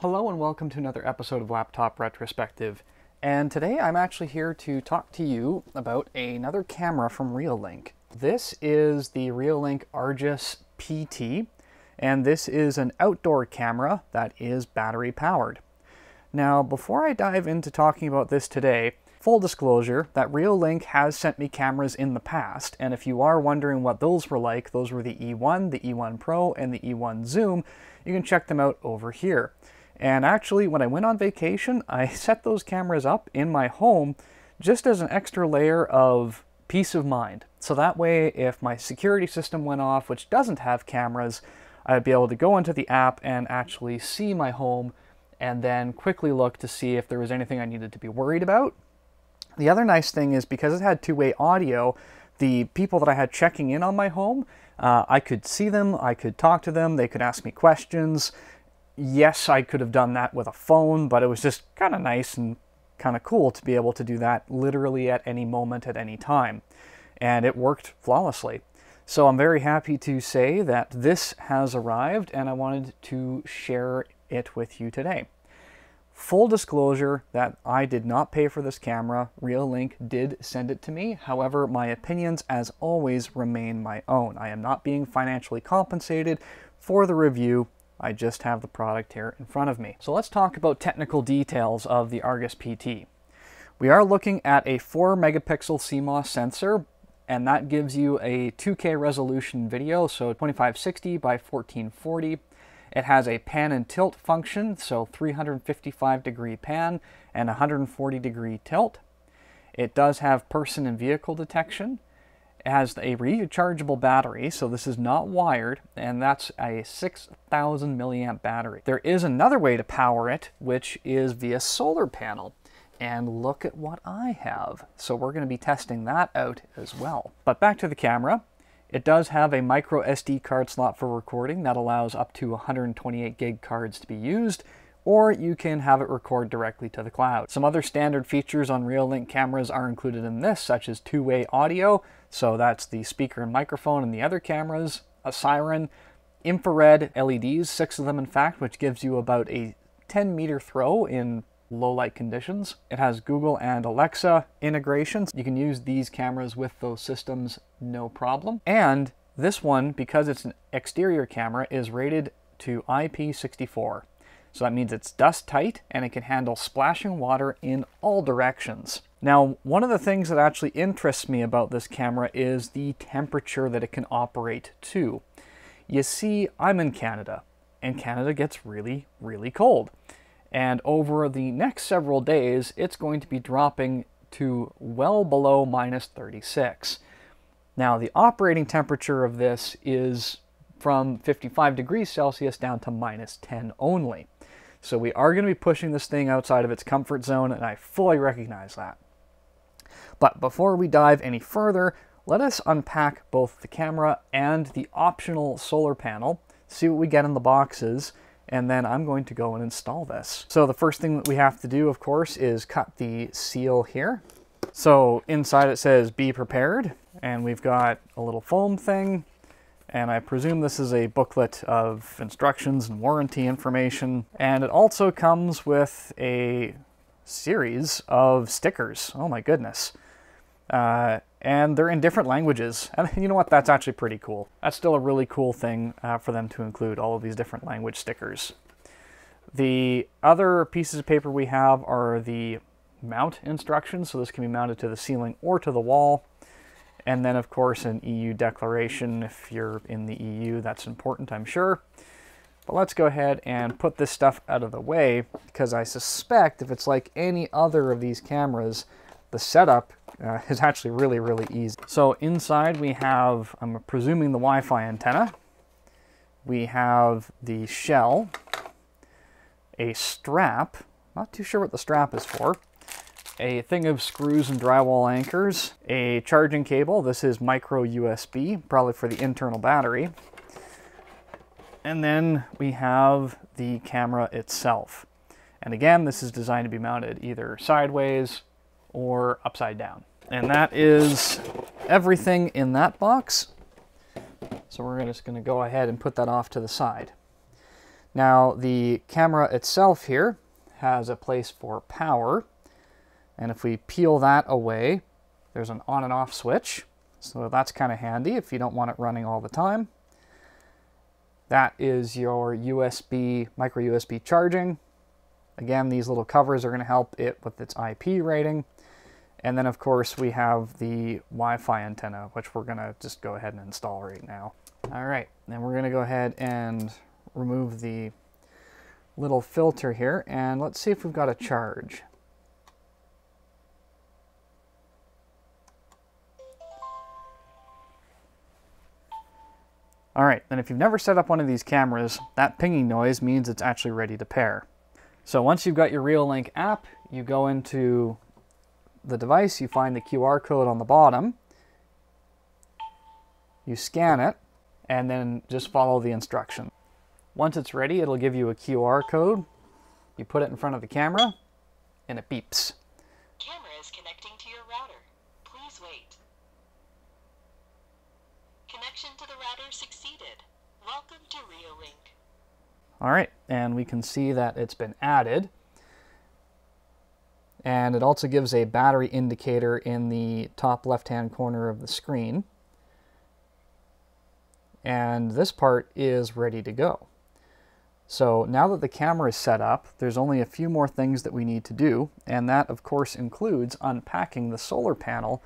Hello and welcome to another episode of Laptop Retrospective. And today I'm actually here to talk to you about another camera from Reolink. This is the Reolink Argus PT, and this is an outdoor camera that is battery powered. Now, before I dive into talking about this today, full disclosure that Reolink has sent me cameras in the past, and if you are wondering what those were like, those were the E1, the E1 Pro, and the E1 Zoom. You can check them out over here. And actually, when I went on vacation, I set those cameras up in my home just as an extra layer of peace of mind. So that way, if my security system went off, which doesn't have cameras, I'd be able to go into the app and actually see my home and then quickly look to see if there was anything I needed to be worried about. The other nice thing is because it had two-way audio, the people that I had checking in on my home, I could see them, I could talk to them, they could ask me questions. Yes, I could have done that with a phone, but it was just kind of nice and kind of cool to be able to do that literally at any moment, at any time. And it worked flawlessly. So I'm very happy to say that this has arrived, and I wanted to share it with you today. Full disclosure that I did not pay for this camera. Reolink did send it to me. However, my opinions, as always, remain my own. I am not being financially compensated for the review. I just have the product here in front of me. So let's talk about technical details of the Argus PT. We are looking at a 4 megapixel CMOS sensor, and that gives you a 2K resolution video, so 2560 by 1440. It has a pan and tilt function, so 355 degree pan and 140 degree tilt. It does have person and vehicle detection. It has a rechargeable battery, so this is not wired, and that's a 6,000 milliamp battery. There is another way to power it, which is via solar panel. And look at what I have. So we're going to be testing that out as well. But back to the camera. It does have a micro SD card slot for recording that allows up to 128 gig cards to be used, or you can have it record directly to the cloud. Some other standard features on Reolink cameras are included in this, such as two-way audio, so that's the speaker and microphone in the other cameras, a siren, infrared LEDs, 6 of them in fact, which gives you about a 10-meter throw in low light conditions. It has Google and Alexa integrations. You can use these cameras with those systems no problem. And this one, because it's an exterior camera, is rated to IP64. So that means it's dust tight and it can handle splashing water in all directions. Now, one of the things that actually interests me about this camera is the temperature that it can operate to. You see, I'm in Canada, and Canada gets really, really cold. And over the next several days, it's going to be dropping to well below minus 36. Now, the operating temperature of this is from 55 degrees Celsius down to minus 10 only. So we are going to be pushing this thing outside of its comfort zone, and I fully recognize that. But before we dive any further, let us unpack both the camera and the optional solar panel, see what we get in the boxes, and then I'm going to go and install this. So the first thing that we have to do, of course, is cut the seal here. So inside it says, "Be prepared," and we've got a little foam thing, and I presume this is a booklet of instructions and warranty information. And it also comes with a series of stickers. Oh my goodness. And they're in different languages. And you know what? That's actually pretty cool. That's still a really cool thing for them to include all of these different language stickers. The other pieces of paper we have are the mount instructions. So this can be mounted to the ceiling or to the wall. And then, of course, an EU declaration. If you're in the EU, that's important, I'm sure. But let's go ahead and put this stuff out of the way, because I suspect if it's like any other of these cameras, the setup is actually really, really easy. So inside we have, I'm presuming, the Wi-Fi antenna. We have the shell, a strap, not too sure what the strap is for, a thing of screws and drywall anchors, a charging cable. This is micro USB, probably for the internal battery. And then we have the camera itself. And again, this is designed to be mounted either sideways or upside down. And that is everything in that box. So we're just going to go ahead and put that off to the side. Now the camera itself here has a place for power, and if we peel that away, there's an on and off switch, so that's kind of handy if you don't want it running all the time. That is your USB, micro USB charging. Again, these little covers are going to help it with its IP rating. And then of course we have the Wi-Fi antenna, which we're going to just go ahead and install right now. All right, then we're going to go ahead and remove the little filter here, and let's see if we've got a charge. All right, then if you've never set up one of these cameras, that pinging noise means it's actually ready to pair. So once you've got your Reolink app, you go into the device, you find the QR code on the bottom, you scan it, and then just follow the instructions. Once it's ready, it'll give you a QR code. You put it in front of the camera, and it beeps. Camera is connecting to your router. Please wait. Connection to the router succeeded. Welcome to Reolink. All right, and we can see that it's been added. And it also gives a battery indicator in the top left-hand corner of the screen. And this part is ready to go. So now that the camera is set up, there's only a few more things that we need to do, and that of course includes unpacking the solar panel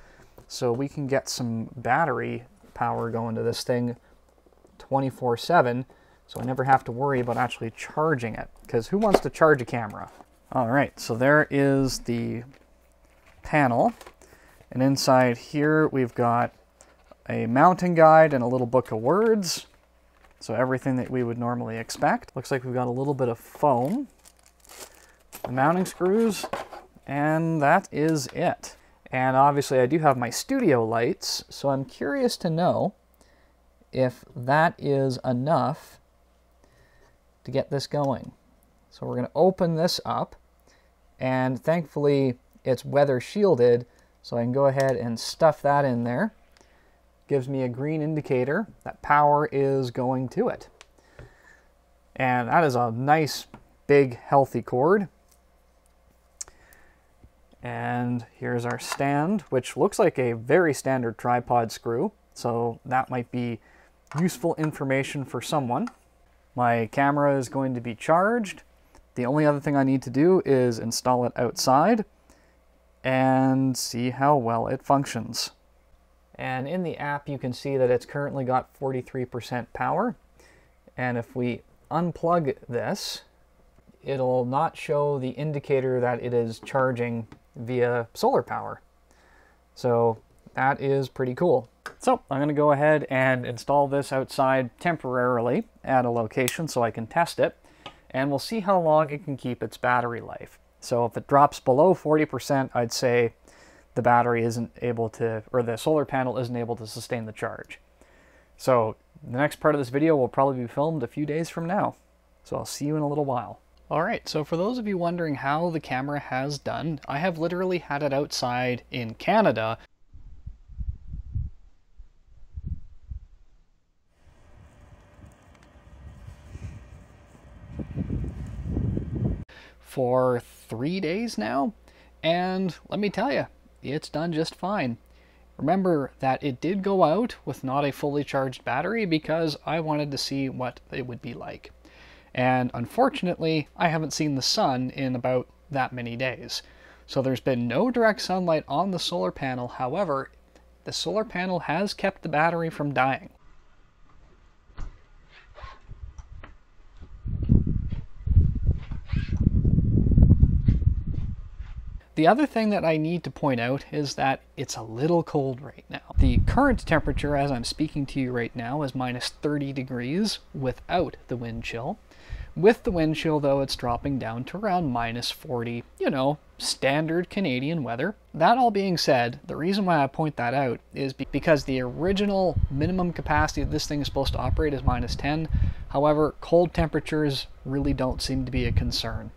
so we can get some battery power going to this thing 24/7, so I never have to worry about actually charging it, because who wants to charge a camera? All right, so there is the panel, and inside here we've got a mounting guide and a little book of words. So everything that we would normally expect. Looks like we've got a little bit of foam, the mounting screws, and that is it. And obviously I do have my studio lights, so I'm curious to know if that is enough to get this going. So we're going to open this up, and thankfully it's weather shielded, so I can go ahead and stuff that in there. Gives me a green indicator that power is going to it. And that is a nice, big, healthy cord. And here's our stand, which looks like a very standard tripod screw. So that might be useful information for someone. My camera is going to be charged. The only other thing I need to do is install it outside and see how well it functions. And in the app, you can see that it's currently got 43% power. And if we unplug this, it'll not show the indicator that it is charging via solar power. So that is pretty cool. So I'm going to go ahead and install this outside temporarily at a location so I can test it. And we'll see how long it can keep its battery life. So if it drops below 40%, I'd say the battery isn't able to, or the solar panel isn't able to sustain the charge. So the next part of this video will probably be filmed a few days from now. So I'll see you in a little while. All right, so for those of you wondering how the camera has done, I have literally had it outside in Canada for 3 days now, and let me tell you, it's done just fine. Remember that it did go out with not a fully charged battery because I wanted to see what it would be like. And unfortunately, I haven't seen the sun in about that many days. So there's been no direct sunlight on the solar panel. However, the solar panel has kept the battery from dying. The other thing that I need to point out is that it's a little cold right now. The current temperature as I'm speaking to you right now is minus 30 degrees without the wind chill. With the wind chill though, it's dropping down to around minus 40, you know, standard Canadian weather. That all being said, the reason why I point that out is because the original minimum capacity that this thing is supposed to operate is minus 10. However, cold temperatures really don't seem to be a concern.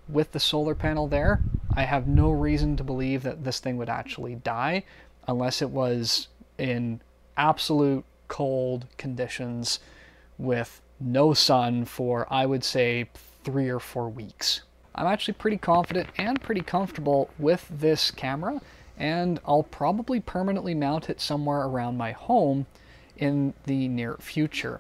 With the solar panel there, I have no reason to believe that this thing would actually die unless it was in absolute cold conditions with no sun for, I would say, 3 or 4 weeks. I'm actually pretty confident and pretty comfortable with this camera, and I'll probably permanently mount it somewhere around my home in the near future.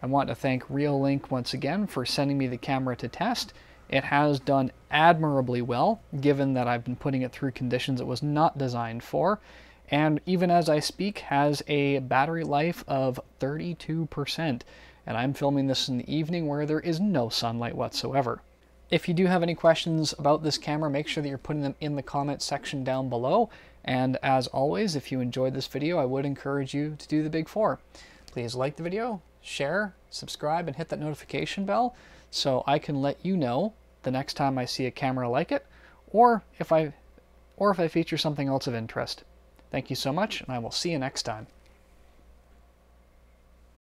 I want to thank Reolink once again for sending me the camera to test. It has done admirably well, given that I've been putting it through conditions it was not designed for, and even as I speak has a battery life of 32%, and I'm filming this in the evening where there is no sunlight whatsoever. If you do have any questions about this camera, make sure that you're putting them in the comments section down below, and as always, if you enjoyed this video, I would encourage you to do the big 4. Please like the video, share, subscribe, and hit that notification bell so I can let you know the next time I see a camera like it, or if I feature something else of interest. Thank you so much, and I will see you next time.